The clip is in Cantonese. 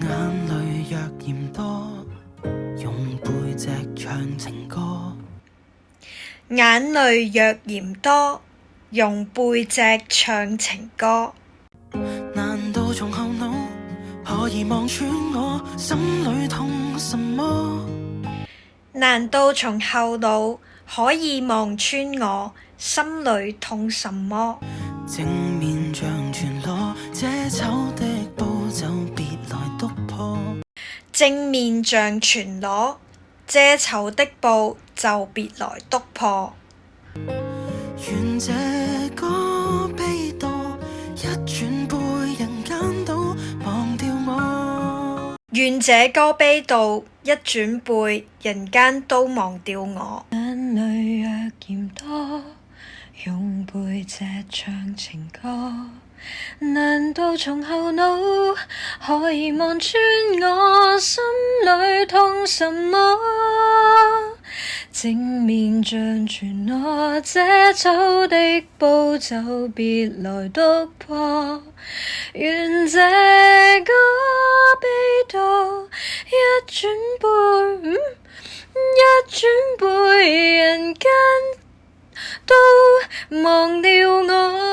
眼淚若嫌多，用背脊唱情歌。眼淚若嫌多，用背脊唱情歌。難道從後腦可以望穿我心裏痛什麼？難道從後腦可以望穿我心裏痛什麼？正面像全裸，這醜的布就別來篤破。正面像全裸，遮醜的布就別來篤破。願這歌悲到一轉背人間都忘掉我。願這歌悲到一轉背人間都忘掉我。眼淚若嫌多，用背脊唱情歌。難道從後腦可以望穿我心裏痛什麼？正面像全裸，遮醜的布就別來篤破。願這歌悲到一轉背，一轉背人間都忘掉我。